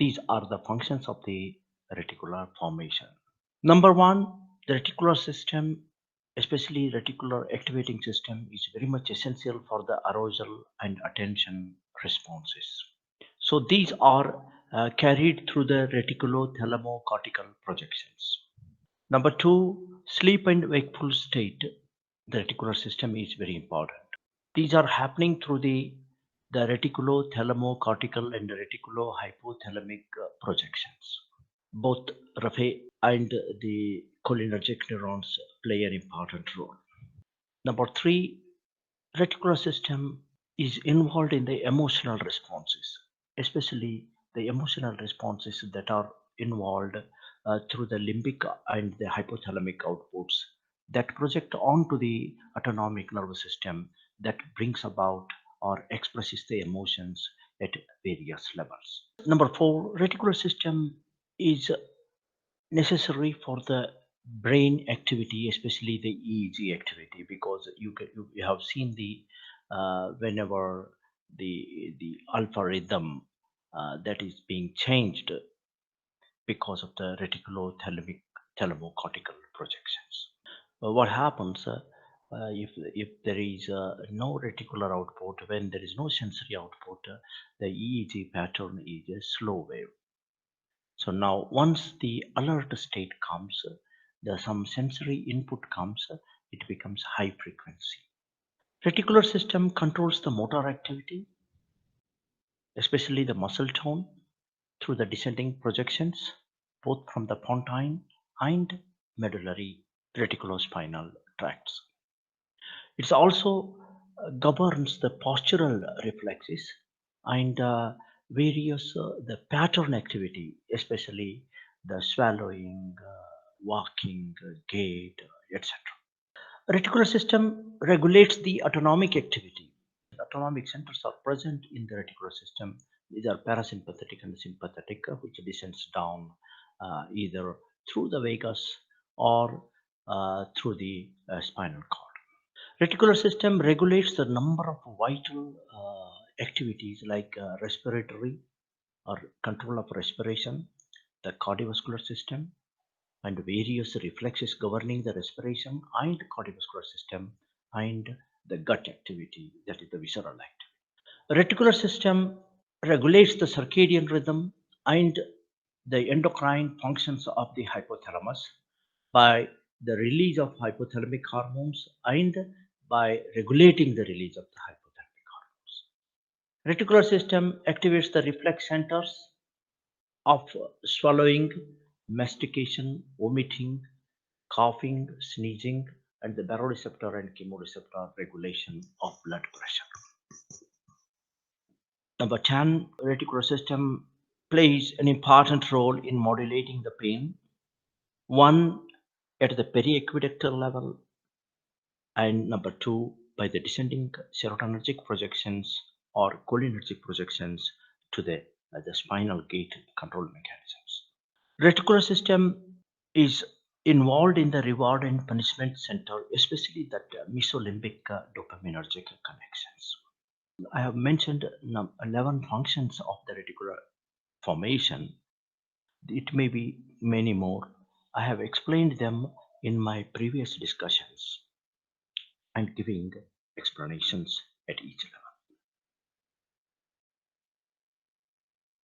These are the functions of the reticular formation. Number one, the reticular system, especially reticular activating system, is very much essential for the arousal and attention responses. So these are carried through the reticulo-thalamocortical projections. Number two, sleep and wakeful state. The reticular system is very important. These are happening through the reticulo-thalamocortical and reticulo-hypothalamic projections. Both Raphe and the cholinergic neurons play an important role. Number three, reticular system is involved in the emotional responses, especially the emotional responses that are involved through the limbic and the hypothalamic outputs that project onto the autonomic nervous system that brings about or expresses the emotions at various levels. Number four, reticular system is necessary for the brain activity, especially the EEG activity, because you have seen the whenever the alpha rhythm that is being changed because of the reticulothalamic thalamocortical projections. What happens if there is no reticular output, when there is no sensory output, the EEG pattern is a slow wave. So now once the alert state comes, the some sensory input comes, it becomes high frequency. Reticular system controls the motor activity, especially the muscle tone, through the descending projections, both from the pontine and medullary reticulospinal tracts. It also governs the postural reflexes and various the pattern activity, especially the swallowing, walking, gait, etc. Reticular system regulates the autonomic activity. Autonomic centers are present in the reticular system. These are parasympathetic and sympathetic, which descends down either through the vagus or through the spinal cord. Reticular system regulates the number of vital activities like respiratory or control of respiration, the cardiovascular system, and various reflexes governing the respiration and cardiovascular system, and the gut activity, that is the visceral activity. Reticular system regulates the circadian rhythm and the endocrine functions of the hypothalamus by the release of hypothalamic hormones and by regulating the release of the hypothalamic hormones. Reticular system activates the reflex centers of swallowing, mastication, vomiting, coughing, sneezing, and the baroreceptor and chemoreceptor regulation of blood pressure. Number 10, reticular system plays an important role in modulating the pain. One, at the periaqueductal level, and number two, by the descending serotonergic projections or cholinergic projections to the spinal gate control mechanisms. Reticular system is involved in the reward and punishment center, especially that mesolimbic dopaminergic connections. I have mentioned 11 functions of the reticular formation. It may be many more. I have explained them in my previous discussions and giving explanations at each level.